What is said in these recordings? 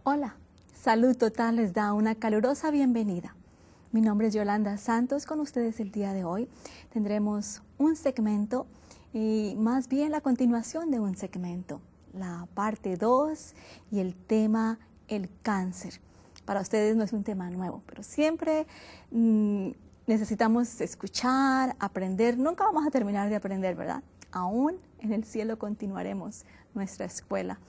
Hola, Salud Total les da una calurosa bienvenida. Mi nombre es Yolanda Santos, con ustedes el día de hoy. Tendremos un segmento y más bien la continuación de un segmento, la parte 2 y el tema el cáncer. Para ustedes no es un tema nuevo, pero siempre necesitamos escuchar, aprender. Nunca vamos a terminar de aprender, ¿verdad? Aún en el cielo continuaremos nuestra escuela.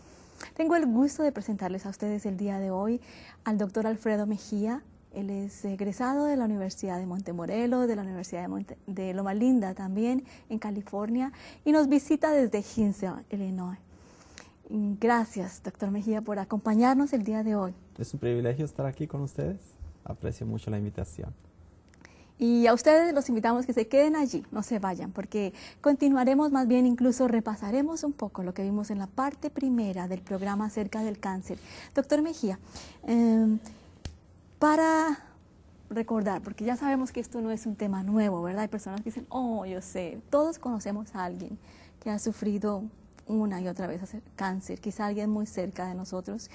Tengo el gusto de presentarles a ustedes el día de hoy al doctor Alfredo Mejía. Él es egresado de la Universidad de Montemorelos, de la Universidad de Loma Linda también, en California, y nos visita desde Hinsdale, Illinois. Gracias, doctor Mejía, por acompañarnos el día de hoy. Es un privilegio estar aquí con ustedes. Aprecio mucho la invitación. Y a ustedes los invitamos que se queden allí, no se vayan, porque continuaremos, más bien incluso repasaremos un poco lo que vimos en la parte primera del programa acerca del cáncer. Doctor Mejía, para recordar, porque ya sabemos que esto no es un tema nuevo, ¿verdad? Hay personas que dicen, oh, yo sé, todos conocemos a alguien que ha sufrido una y otra vez cáncer, quizá alguien muy cerca de nosotros.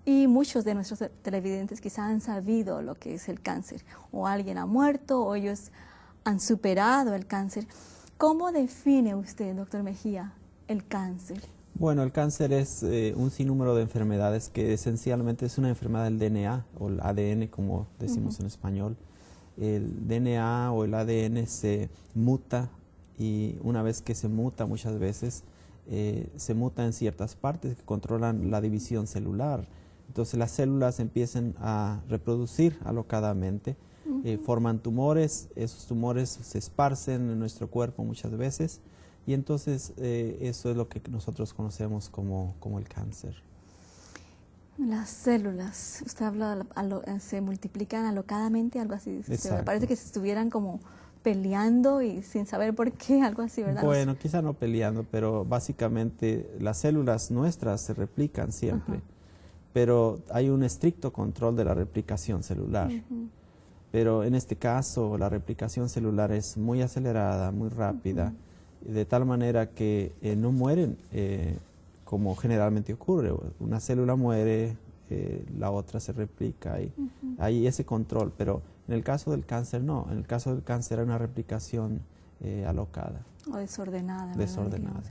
Y muchos de nuestros televidentes quizá han sabido lo que es el cáncer, o alguien ha muerto, o ellos han superado el cáncer. ¿Cómo define usted, doctor Mejía, el cáncer? Bueno, el cáncer es un sinnúmero de enfermedades que esencialmente es una enfermedad del DNA, o el ADN, como decimos en español. El DNA o el ADN se muta, y una vez que se muta, muchas veces se muta en ciertas partes que controlan la división celular. Entonces las células empiezan a reproducir alocadamente, forman tumores, esos tumores se esparcen en nuestro cuerpo muchas veces, y entonces eso es lo que nosotros conocemos como el cáncer. Las células, usted habla, se multiplican alocadamente, algo así. Me parece que se estuvieran como peleando y sin saber por qué, algo así, ¿verdad? Bueno, quizá no peleando, pero básicamente las células nuestras se replican siempre. Ajá. Pero hay un estricto control de la replicación celular. Pero en este caso la replicación celular es muy acelerada, muy rápida, de tal manera que no mueren como generalmente ocurre. Una célula muere, la otra se replica, y hay ese control, pero en el caso del cáncer no. En el caso del cáncer hay una replicación alocada. O desordenada. Desordenada.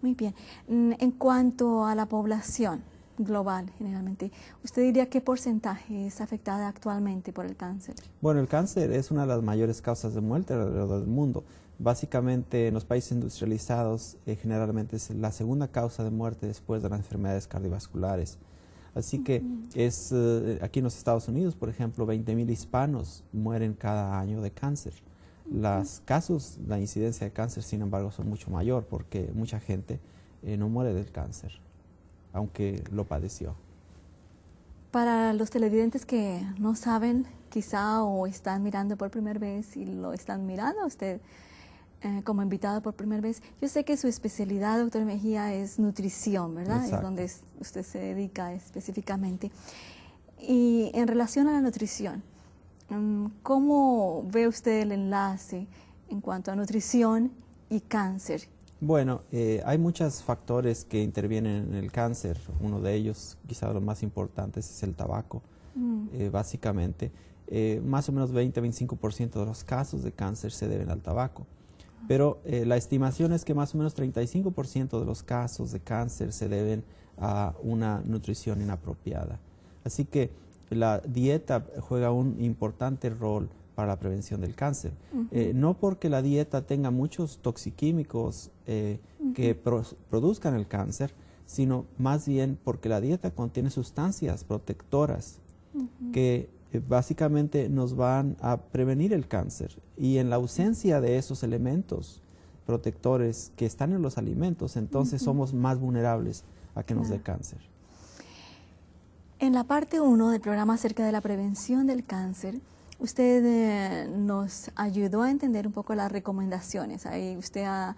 Muy bien. En cuanto a la población global, generalmente, ¿usted diría qué porcentaje es afectada actualmente por el cáncer? Bueno, el cáncer es una de las mayores causas de muerte alrededor del mundo. Básicamente, en los países industrializados, generalmente es la segunda causa de muerte después de las enfermedades cardiovasculares. Así que aquí en los Estados Unidos, por ejemplo, 20,000 hispanos mueren cada año de cáncer. Los casos, la incidencia de cáncer, sin embargo, son mucho mayor, porque mucha gente no muere del cáncer, aunque lo padeció. Para los televidentes que no saben, quizá, o están mirando por primera vez y lo están mirando a usted como invitado por primera vez, yo sé que su especialidad, doctor Mejía, es nutrición, ¿verdad? Exacto. Es donde usted se dedica específicamente. Y en relación a la nutrición, ¿cómo ve usted el enlace en cuanto a nutrición y cáncer? Bueno, hay muchos factores que intervienen en el cáncer. Uno de ellos, quizá de los más importantes, es el tabaco. Básicamente, más o menos 20-25% de los casos de cáncer se deben al tabaco. Pero la estimación es que más o menos 35% de los casos de cáncer se deben a una nutrición inapropiada. Así que la dieta juega un importante rol para la prevención del cáncer. No porque la dieta tenga muchos toxiquímicos que produzcan el cáncer, sino más bien porque la dieta contiene sustancias protectoras que básicamente nos van a prevenir el cáncer. Y en la ausencia de esos elementos protectores que están en los alimentos, entonces somos más vulnerables a que nos dé cáncer. En la parte 1 del programa acerca de la prevención del cáncer, usted nos ayudó a entender un poco las recomendaciones. Ahí usted ha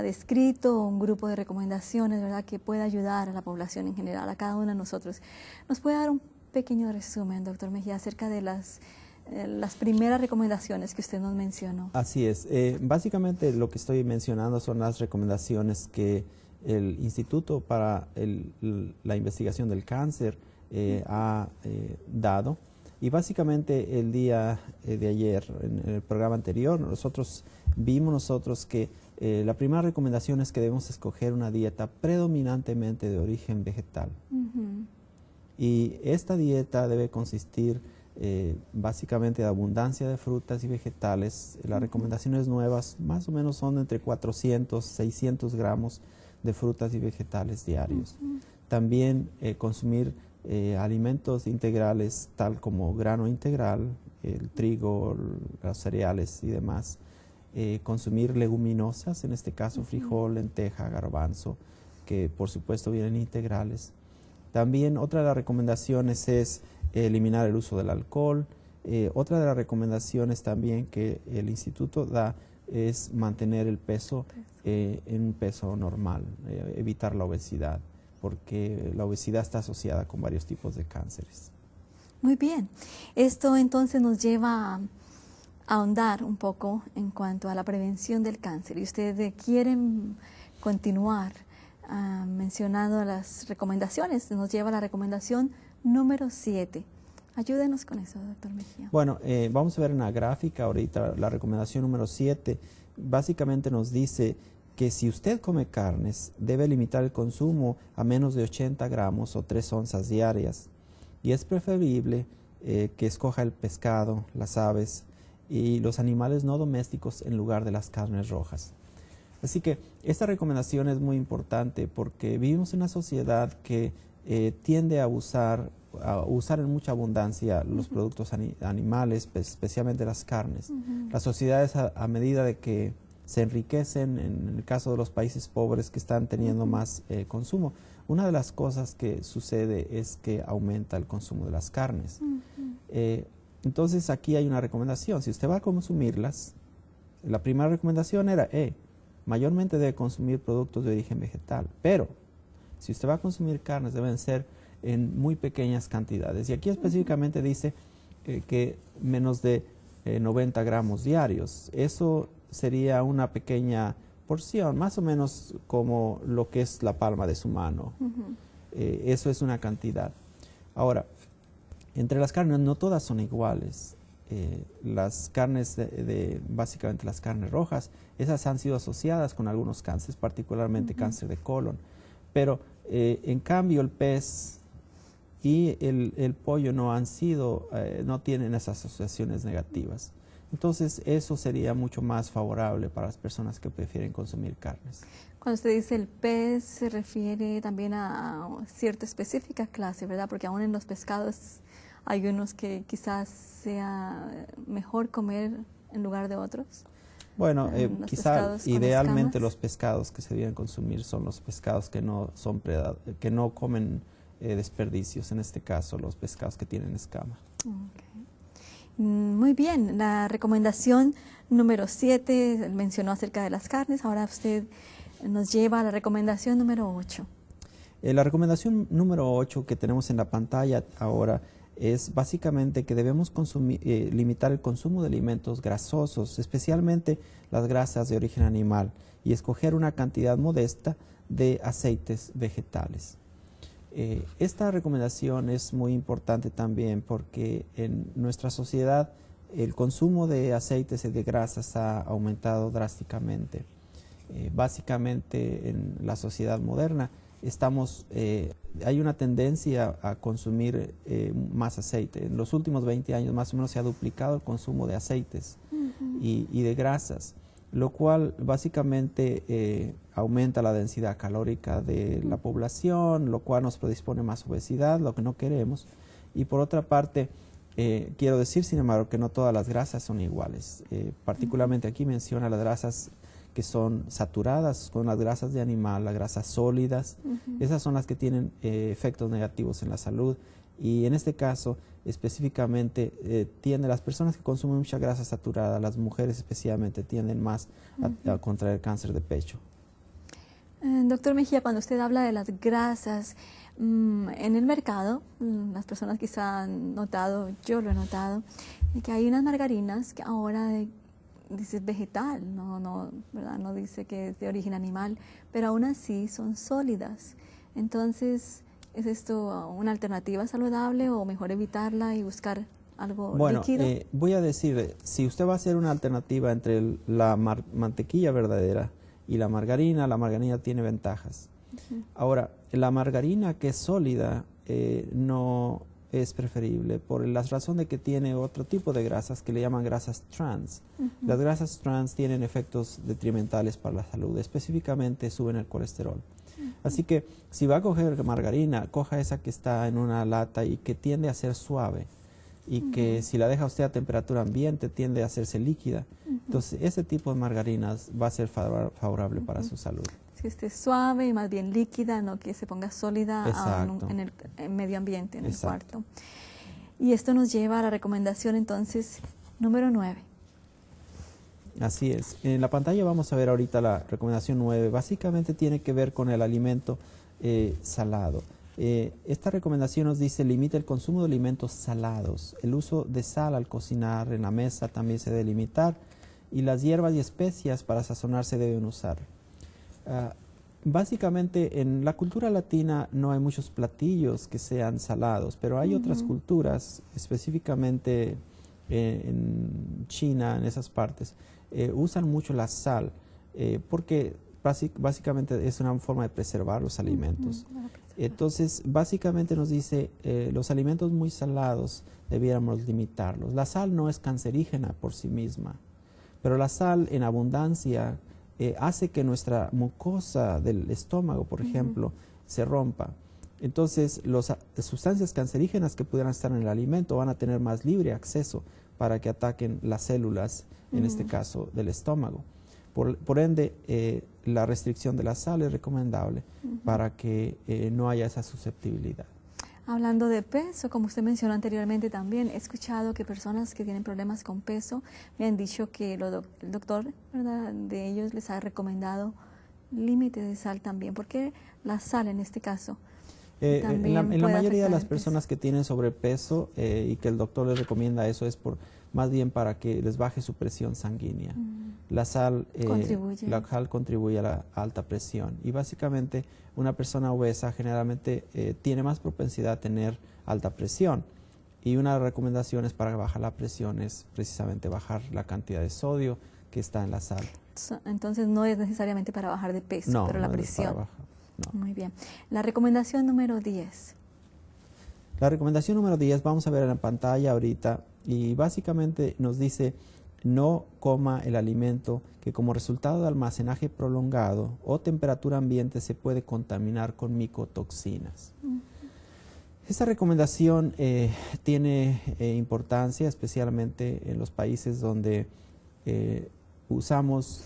descrito un grupo de recomendaciones, ¿verdad?, que puede ayudar a la población en general, a cada uno de nosotros. ¿Nos puede dar un pequeño resumen, doctor Mejía, acerca de las primeras recomendaciones que usted nos mencionó? Así es. Básicamente lo que estoy mencionando son las recomendaciones que el Instituto para la Investigación del Cáncer ha dado. Y básicamente el día de ayer, en el programa anterior, vimos que la primera recomendación es que debemos escoger una dieta predominantemente de origen vegetal. Y esta dieta debe consistir básicamente de abundancia de frutas y vegetales. Las recomendaciones nuevas más o menos son entre 400, 600 gramos de frutas y vegetales diarios. También consumir alimentos integrales tal como grano integral, el trigo, los cereales y demás. Consumir leguminosas, en este caso frijol, lenteja, garbanzo, que por supuesto vienen integrales. También otra de las recomendaciones es eliminar el uso del alcohol. Otra de las recomendaciones también que el instituto da es mantener el peso en un peso normal, evitar la obesidad, porque la obesidad está asociada con varios tipos de cánceres. Muy bien. Esto entonces nos lleva a ahondar un poco en cuanto a la prevención del cáncer. Y ustedes quieren continuar mencionando las recomendaciones. Nos lleva a la recomendación número 7. Ayúdenos con eso, doctor Mejía. Bueno, vamos a ver en la gráfica ahorita la recomendación número 7. Básicamente nos dice que si usted come carnes, debe limitar el consumo a menos de 80 gramos o 3 onzas diarias. Y es preferible que escoja el pescado, las aves y los animales no domésticos en lugar de las carnes rojas. Así que esta recomendación es muy importante porque vivimos en una sociedad que tiende a usar en mucha abundancia los productos animales, especialmente las carnes. Las sociedades a medida de que se enriquecen, en el caso de los países pobres que están teniendo más consumo, una de las cosas que sucede es que aumenta el consumo de las carnes. Entonces aquí hay una recomendación. Si usted va a consumirlas, la primera recomendación era, mayormente debe consumir productos de origen vegetal, pero si usted va a consumir carnes deben ser en muy pequeñas cantidades. Y aquí específicamente dice que menos de 90 gramos diarios. Eso sería una pequeña porción, más o menos como lo que es la palma de su mano. Eso es una cantidad. Ahora, entre las carnes no todas son iguales. Las carnes, básicamente las carnes rojas, esas han sido asociadas con algunos cánceres, particularmente cáncer de colon. Pero en cambio el pez y el pollo no tienen esas asociaciones negativas. Entonces eso sería mucho más favorable para las personas que prefieren consumir carnes. Cuando usted dice el pez, se refiere también a cierta específica clase, ¿verdad? Porque aún en los pescados hay unos que quizás sea mejor comer en lugar de otros. Bueno, quizás idealmente los pescados que se deben consumir son los pescados que que no comen desperdicios, en este caso los pescados que tienen escama. Muy bien, la recomendación número 7 mencionó acerca de las carnes, ahora usted nos lleva a la recomendación número 8. La recomendación número 8 que tenemos en la pantalla ahora es básicamente que debemos limitar el consumo de alimentos grasosos, especialmente las grasas de origen animal, y escoger una cantidad modesta de aceites vegetales. Esta recomendación es muy importante también porque en nuestra sociedad el consumo de aceites y de grasas ha aumentado drásticamente. Básicamente en la sociedad moderna hay una tendencia a consumir más aceite. En los últimos 20 años más o menos se ha duplicado el consumo de aceites y de grasas, lo cual básicamente aumenta la densidad calórica de la población, lo cual nos predispone a más obesidad, lo que no queremos. Y por otra parte, quiero decir, sin embargo, que no todas las grasas son iguales. Particularmente aquí menciona las grasas que son saturadas, con las grasas de animal, las grasas sólidas. Esas son las que tienen efectos negativos en la salud. Y en este caso, específicamente, las personas que consumen mucha grasa saturada, las mujeres especialmente, tienden más a contraer cáncer de pecho. Doctor Mejía, cuando usted habla de las grasas, en el mercado, las personas quizá han notado, yo lo he notado, que hay unas margarinas que ahora dice vegetal, ¿verdad? No dice que es de origen animal, pero aún así son sólidas. Entonces, ¿Es esto una alternativa saludable o mejor evitarla y buscar algo Bueno, líquido? voy a decirle, si usted va a hacer una alternativa entre la mantequilla verdadera y la margarina tiene ventajas. Ahora, la margarina que es sólida no es preferible por la razón de que tiene otro tipo de grasas que le llaman grasas trans. Las grasas trans tienen efectos detrimentales para la salud, específicamente suben el colesterol. Así que si va a coger margarina, coja esa que está en una lata y que tiende a ser suave y que si la deja usted a temperatura ambiente tiende a hacerse líquida. Entonces ese tipo de margarinas va a ser favorable para su salud. Que esté suave y más bien líquida, no que se ponga sólida en el medio ambiente, en el cuarto. Y esto nos lleva a la recomendación entonces número 9. Así es. En la pantalla vamos a ver ahorita la recomendación 9. Básicamente tiene que ver con el alimento salado. Esta recomendación nos dice limita el consumo de alimentos salados. El uso de sal al cocinar en la mesa también se debe limitar y las hierbas y especias para sazonar se deben usar. Básicamente en la cultura latina no hay muchos platillos que sean salados, pero hay otras culturas, específicamente en China, en esas partes, usan mucho la sal porque básicamente es una forma de preservar los alimentos. Entonces, básicamente nos dice, los alimentos muy salados debiéramos limitarlos. La sal no es cancerígena por sí misma, pero la sal en abundancia hace que nuestra mucosa del estómago, por ejemplo, se rompa. Entonces, las sustancias cancerígenas que pudieran estar en el alimento van a tener más libre acceso para que ataquen las células, en este caso, del estómago. Por ende, la restricción de la sal es recomendable para que no haya esa susceptibilidad. Hablando de peso, como usted mencionó anteriormente también, he escuchado que personas que tienen problemas con peso me han dicho que el doctor, ¿verdad?, de ellos les ha recomendado límite de sal también. ¿Por qué la sal en este caso? En la mayoría de las personas que tienen sobrepeso y que el doctor les recomienda eso es más bien para que les baje su presión sanguínea. La sal contribuye a la alta presión y básicamente una persona obesa generalmente tiene más propensidad a tener alta presión y una de las recomendaciones para bajar la presión es precisamente bajar la cantidad de sodio que está en la sal. Entonces no es necesariamente para bajar de peso, pero la presión. No. Muy bien. La recomendación número 10. La recomendación número 10 vamos a ver en la pantalla ahorita y básicamente nos dice no coma el alimento que como resultado de almacenaje prolongado o temperatura ambiente se puede contaminar con micotoxinas. Esta recomendación tiene importancia especialmente en los países donde usamos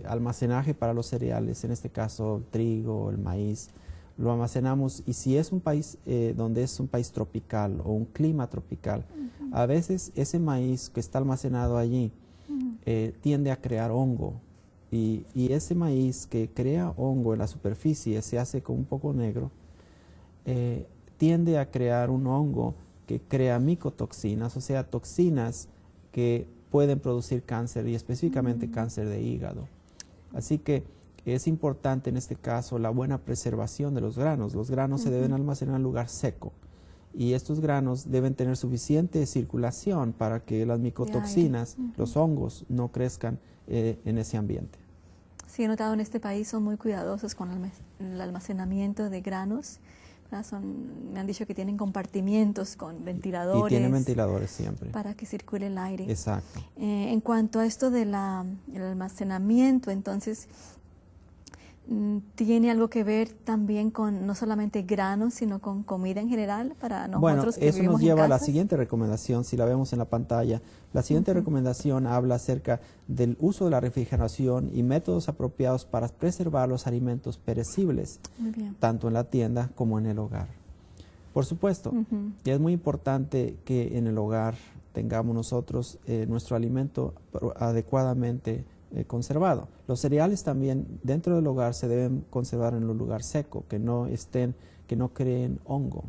almacenaje para los cereales, en este caso el trigo, el maíz, lo almacenamos y si es un país donde es un país tropical o un clima tropical, a veces ese maíz que está almacenado allí tiende a crear hongo y ese maíz que crea hongo en la superficie se hace como un poco negro, tiende a crear un hongo que crea micotoxinas, o sea, toxinas que pueden producir cáncer y específicamente cáncer de hígado. Así que es importante en este caso la buena preservación de los granos. Los granos se deben almacenar en un lugar seco y estos granos deben tener suficiente circulación para que las micotoxinas, los hongos, no crezcan en ese ambiente. Sí, he notado en este país son muy cuidadosos con el almacenamiento de granos. Me han dicho que tienen compartimientos con ventiladores. Y tienen ventiladores siempre. Para que circule el aire. Exacto. En cuanto a esto del almacenamiento, entonces, ¿tiene algo que ver también con no solamente granos, sino con comida en general para nosotros que vivimos en casa? Bueno, eso nos lleva a la siguiente recomendación, si la vemos en la pantalla. La siguiente recomendación habla acerca del uso de la refrigeración y métodos apropiados para preservar los alimentos perecibles, tanto en la tienda como en el hogar. Por supuesto, y es muy importante que en el hogar tengamos nosotros nuestro alimento adecuadamente conservado. Los cereales también dentro del hogar se deben conservar en un lugar seco, que no creen hongo.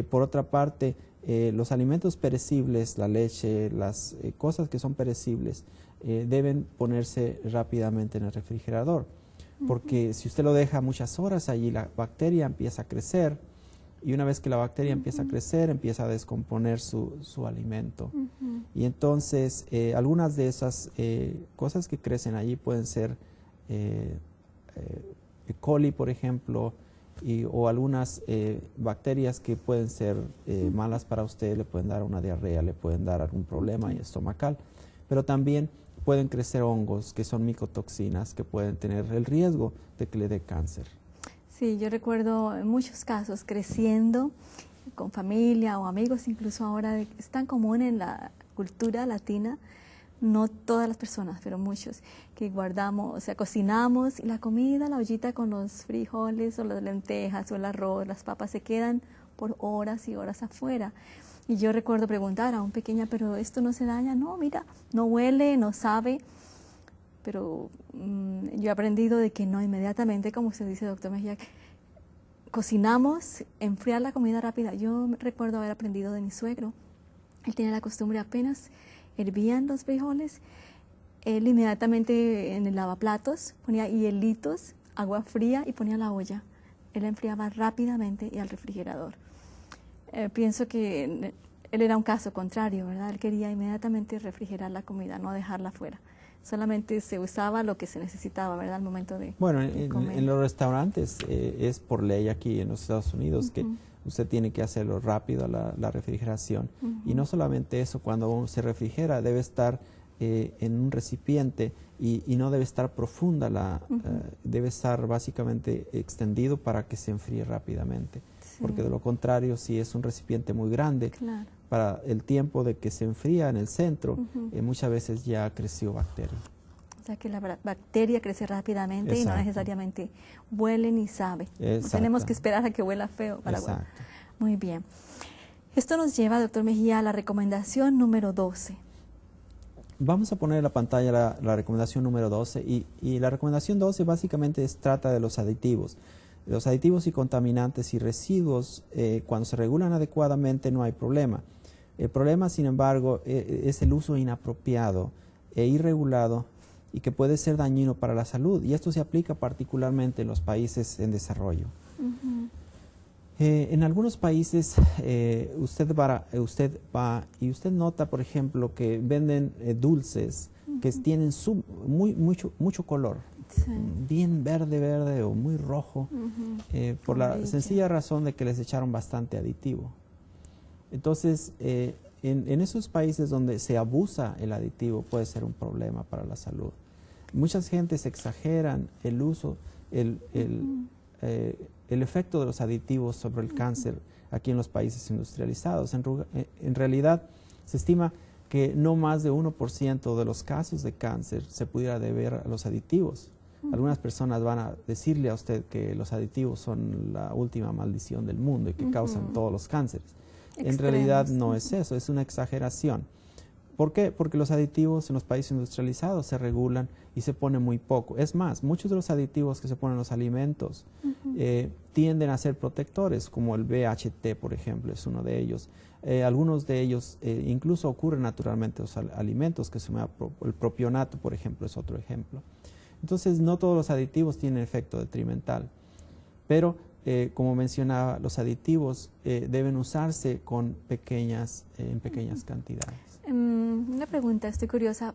Por otra parte, los alimentos perecibles, la leche, las cosas que son perecibles, deben ponerse rápidamente en el refrigerador. porque si usted lo deja muchas horas allí, la bacteria empieza a crecer, y una vez que la bacteria empieza a crecer, empieza a descomponer su alimento. Y entonces, algunas de esas cosas que crecen allí pueden ser E. coli, por ejemplo, o algunas bacterias que pueden ser malas para usted, le pueden dar una diarrea, le pueden dar algún problema estomacal, pero también pueden crecer hongos que son micotoxinas que pueden tener el riesgo de que le dé cáncer. Sí, yo recuerdo en muchos casos creciendo con familia o amigos, incluso ahora es tan común en la cultura latina, no todas las personas, pero muchos, que guardamos, o sea, cocinamos y la comida, la ollita con los frijoles o las lentejas o el arroz, las papas se quedan por horas y horas afuera. Y yo recuerdo preguntar a un pequeña, pero esto no se daña, no, mira, no huele, no sabe. Pero yo he aprendido de que no inmediatamente, como usted dice, doctor Mejía, cocinamos, enfriar la comida rápida. Yo recuerdo haber aprendido de mi suegro. Él tenía la costumbre, apenas hervían los frijoles, él inmediatamente en el lavaplatos ponía hielitos, agua fría y ponía la olla. Él la enfriaba rápidamente y al refrigerador. Pienso que él era un caso contrario, ¿verdad? Él quería inmediatamente refrigerar la comida, no dejarla fuera. Solamente se usaba lo que se necesitaba, ¿verdad? Al momento de comer. En los restaurantes es por ley aquí en los Estados Unidos que usted tiene que hacerlo rápido, la refrigeración. Y no solamente eso, cuando se refrigera debe estar en un recipiente y no debe estar profunda, debe estar básicamente extendido para que se enfríe rápidamente. Sí. Porque de lo contrario, si es un recipiente muy grande, claro, para el tiempo de que se enfría en el centro, muchas veces ya creció bacteria. O sea que la bacteria crece rápidamente. Exacto. Y no necesariamente huele ni sabe. No tenemos que esperar a que huela feo para hueler. Muy bien. Esto nos lleva, doctor Mejía, a la recomendación número 12. Vamos a poner en la pantalla la recomendación número 12 y la recomendación 12 básicamente trata de los aditivos. Los aditivos y contaminantes y residuos, cuando se regulan adecuadamente no hay problema. El problema, sin embargo, es el uso inapropiado e irregulado y que puede ser dañino para la salud. Y esto se aplica particularmente en los países en desarrollo. En algunos países usted va y usted nota, por ejemplo, que venden dulces que tienen mucho color, bien verde o muy rojo, por la sencilla razón de que les echaron bastante aditivo. Entonces, en esos países donde se abusa el aditivo puede ser un problema para la salud. Muchas gentes exageran el uso, el efecto de los aditivos sobre el cáncer aquí en los países industrializados. En realidad, se estima que no más de 1% de los casos de cáncer se pudiera deber a los aditivos. Algunas personas van a decirle a usted que los aditivos son la última maldición del mundo y que causan todos los cánceres. En realidad no es eso, es una exageración. ¿Por qué? Porque los aditivos en los países industrializados se regulan y se pone muy poco. Es más, muchos de los aditivos que se ponen en los alimentos tienden a ser protectores, como el BHT, por ejemplo, es uno de ellos. Algunos de ellos incluso ocurren naturalmente en los alimentos, que se llama el propionato, por ejemplo, es otro ejemplo. Entonces, no todos los aditivos tienen efecto detrimental, pero como mencionaba, los aditivos deben usarse en pequeñas cantidades. Una pregunta, estoy curiosa.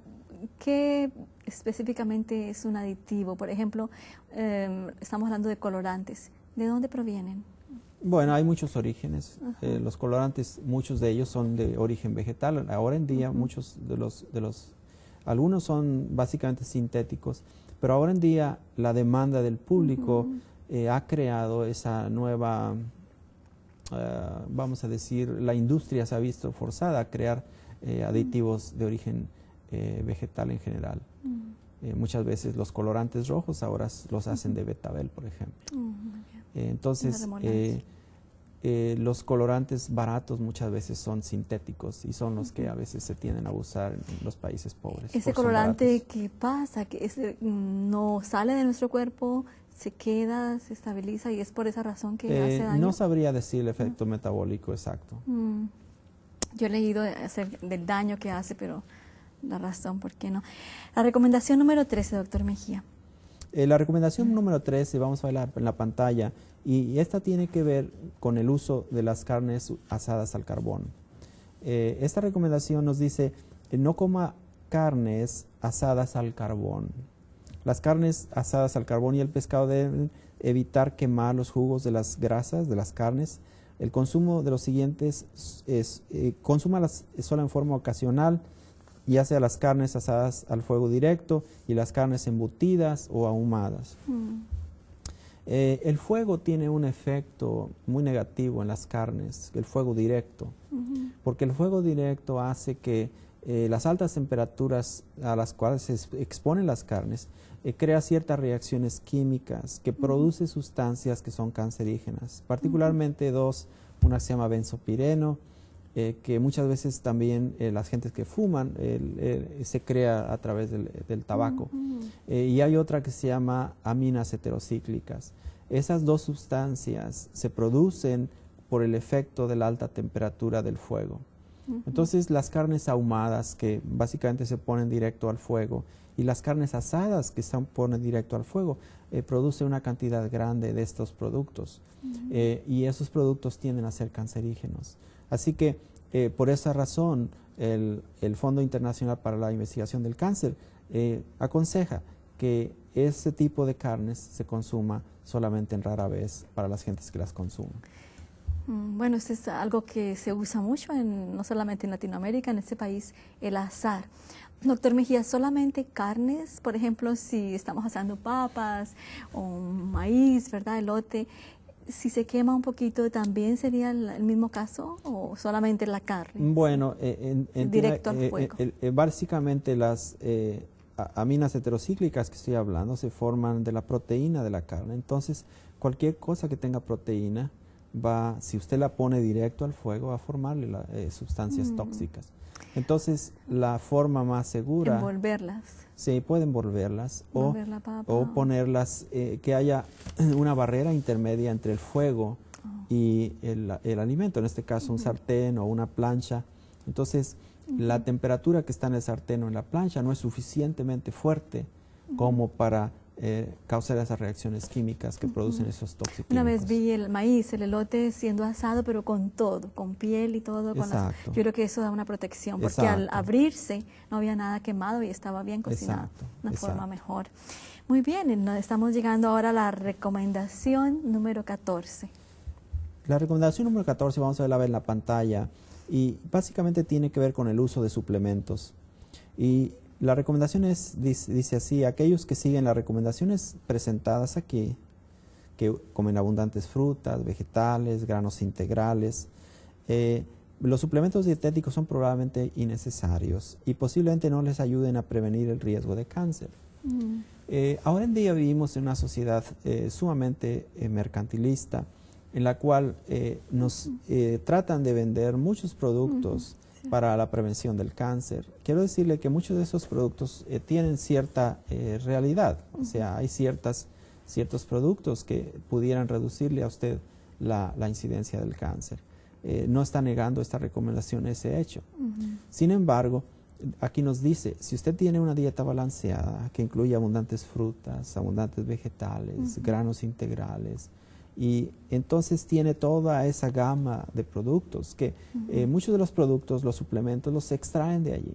¿Qué específicamente es un aditivo? Por ejemplo, estamos hablando de colorantes. ¿De dónde provienen? Bueno, hay muchos orígenes. Los colorantes, muchos de ellos son de origen vegetal. Ahora en día, muchos algunos son básicamente sintéticos, pero ahora en día la demanda del público ha creado esa nueva, vamos a decir, la industria se ha visto forzada a crear aditivos de origen vegetal en general. Muchas veces los colorantes rojos ahora los hacen de betabel, por ejemplo. Entonces, los colorantes baratos muchas veces son sintéticos y son los que a veces se tienden a usar en los países pobres. ¿Ese colorante qué pasa? Que no sale de nuestro cuerpo, se queda, se estabiliza y es por esa razón que hace daño? No sabría decir el efecto metabólico exacto. Yo he leído del daño que hace, pero la razón por qué no. La recomendación número 13, doctor Mejía. La recomendación número 13, vamos a verla en la pantalla, y esta tiene que ver con el uso de las carnes asadas al carbón. Esta recomendación nos dice, no coma carnes asadas al carbón. Las carnes asadas al carbón y el pescado deben evitar quemar los jugos de las grasas de las carnes. El consumo de los siguientes es, consúmalas solo en forma ocasional, ya sea las carnes asadas al fuego directo y las carnes embutidas o ahumadas. El fuego tiene un efecto muy negativo en las carnes, el fuego directo, porque el fuego directo hace que las altas temperaturas a las cuales se exponen las carnes crea ciertas reacciones químicas que produce sustancias que son cancerígenas, particularmente dos, una se llama benzopireno, que muchas veces también las gentes que fuman se crea a través del tabaco. Y hay otra que se llama aminas heterocíclicas. Esas dos sustancias se producen por el efecto de la alta temperatura del fuego. Entonces las carnes ahumadas que básicamente se ponen directo al fuego y las carnes asadas que se ponen directo al fuego producen una cantidad grande de estos productos y esos productos tienden a ser cancerígenos. Así que por esa razón el Fondo Internacional para la Investigación del Cáncer aconseja que ese tipo de carnes se consuma solamente en rara vez para las gentes que las consumen. Bueno, esto es algo que se usa mucho, no solamente en Latinoamérica, en este país, el asar. Doctor Mejía, ¿solamente carnes? Por ejemplo, si estamos asando papas o maíz, ¿verdad? Elote, si se quema un poquito, ¿también sería el mismo caso o solamente la carne? Bueno, directo al fuego. Básicamente las aminas heterocíclicas que estoy hablando se forman de la proteína de la carne. Entonces, cualquier cosa que tenga proteína, si usted la pone directo al fuego, va a formarle sustancias tóxicas. Entonces, la forma más segura... Envolverlas. Sí, puede envolverlas o ponerlas, que haya una barrera intermedia entre el fuego y el alimento, en este caso un sartén o una plancha. Entonces, la temperatura que está en el sartén o en la plancha no es suficientemente fuerte como para causar esas reacciones químicas que producen esos tóxicos. Una vez vi el maíz, el elote siendo asado, pero con todo, con piel y todo. Yo creo que eso da una protección, porque al abrirse no había nada quemado y estaba bien cocinado, una forma mejor. Muy bien, estamos llegando ahora a la recomendación número 14. La recomendación número 14, vamos a verla en la pantalla, y básicamente tiene que ver con el uso de suplementos. Y la recomendación dice así: aquellos que siguen las recomendaciones presentadas aquí, que comen abundantes frutas, vegetales, granos integrales, los suplementos dietéticos son probablemente innecesarios y posiblemente no les ayuden a prevenir el riesgo de cáncer. Ahora en día vivimos en una sociedad sumamente mercantilista, en la cual nos tratan de vender muchos productos para la prevención del cáncer. Quiero decirle que muchos de esos productos tienen cierta realidad, o sea, hay ciertos productos que pudieran reducirle a usted la incidencia del cáncer. No está negando esta recomendación ese hecho. Sin embargo, aquí nos dice, si usted tiene una dieta balanceada que incluye abundantes frutas, abundantes vegetales, granos integrales, y entonces tiene toda esa gama de productos que muchos de los productos, los suplementos, los extraen de allí.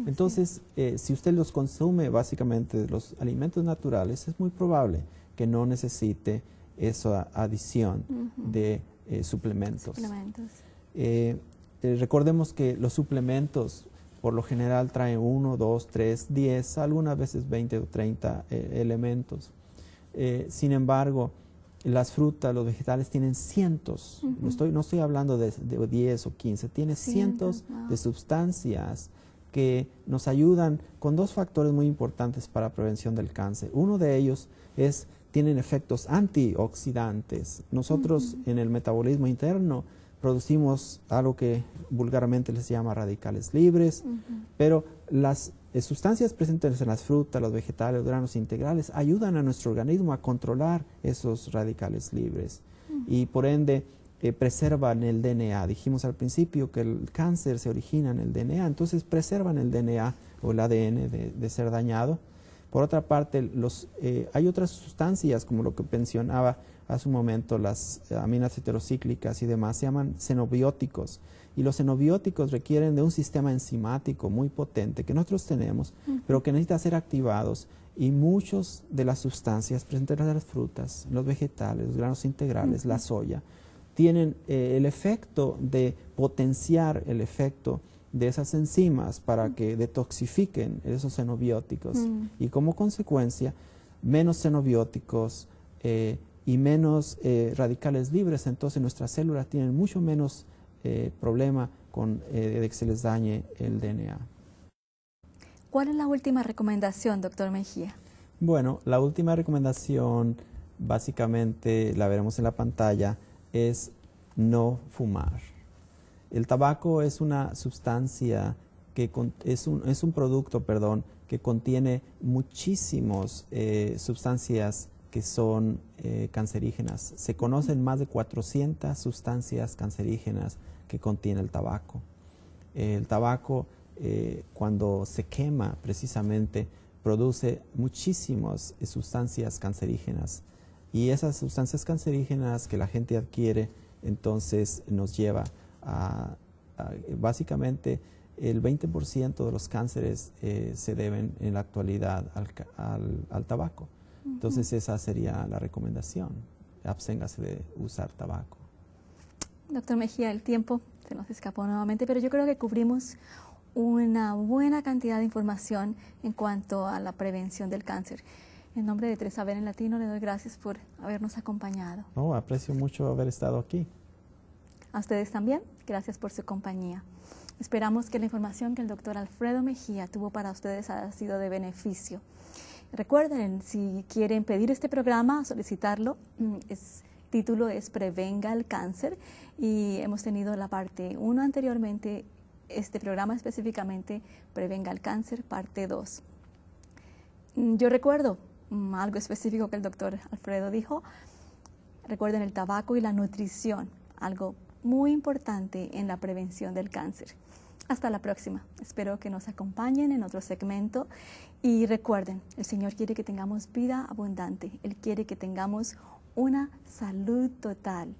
Entonces, si usted los consume básicamente de los alimentos naturales, es muy probable que no necesite esa adición de suplementos. Recordemos que los suplementos por lo general traen 1, 2, 3, 10, algunas veces 20 o 30 elementos. Sin embargo, las frutas, los vegetales tienen cientos, no estoy hablando de 10 o 15, tiene cientos de sustancias que nos ayudan con dos factores muy importantes para la prevención del cáncer. Uno de ellos tienen efectos antioxidantes. Nosotros en el metabolismo interno producimos algo que vulgarmente les llama radicales libres, pero las sustancias presentes en las frutas, los vegetales, los granos integrales ayudan a nuestro organismo a controlar esos radicales libres y por ende preservan el DNA. Dijimos al principio que el cáncer se origina en el DNA, entonces preservan el DNA o el ADN de ser dañado Por otra parte, hay otras sustancias, como lo que mencionaba hace un momento, las aminas heterocíclicas y demás, se llaman xenobióticos. Y los xenobióticos requieren de un sistema enzimático muy potente que nosotros tenemos, pero que necesita ser activados. Y muchas de las sustancias presentes en las frutas, los vegetales, los granos integrales, la soya, tienen el efecto de potenciar el efecto de esas enzimas para que detoxifiquen esos xenobióticos. Y como consecuencia, menos xenobióticos y menos radicales libres, entonces nuestras células tienen mucho menos problema de que se les dañe el DNA. ¿Cuál es la última recomendación, doctor Mejía? Bueno, la última recomendación, básicamente la veremos en la pantalla, es no fumar. El tabaco es una sustancia es un producto, que contiene muchísimas sustancias que son cancerígenas. Se conocen más de 400 sustancias cancerígenas que contiene el tabaco. El tabaco, cuando se quema, precisamente, produce muchísimas sustancias cancerígenas. Y esas sustancias cancerígenas que la gente adquiere, entonces nos lleva básicamente el 20% de los cánceres se deben en la actualidad al tabaco. Entonces esa sería la recomendación. Absténgase de usar tabaco. Doctor Mejía, el tiempo se nos escapó nuevamente, pero yo creo que cubrimos una buena cantidad de información en cuanto a la prevención del cáncer. En nombre de Teresa Ben en Latino, le doy gracias por habernos acompañado. Aprecio mucho haber estado aquí. A ustedes también, gracias por su compañía. Esperamos que la información que el doctor Alfredo Mejía tuvo para ustedes haya sido de beneficio. Recuerden, si quieren pedir este programa, solicitarlo, el título es Prevenga el Cáncer y hemos tenido la parte 1 anteriormente, este programa específicamente Prevenga el Cáncer, parte 2. Yo recuerdo algo específico que el doctor Alfredo dijo. Recuerden el tabaco y la nutrición, algo muy importante en la prevención del cáncer. Hasta la próxima. Espero que nos acompañen en otro segmento. Y recuerden, el Señor quiere que tengamos vida abundante. Él quiere que tengamos una salud total.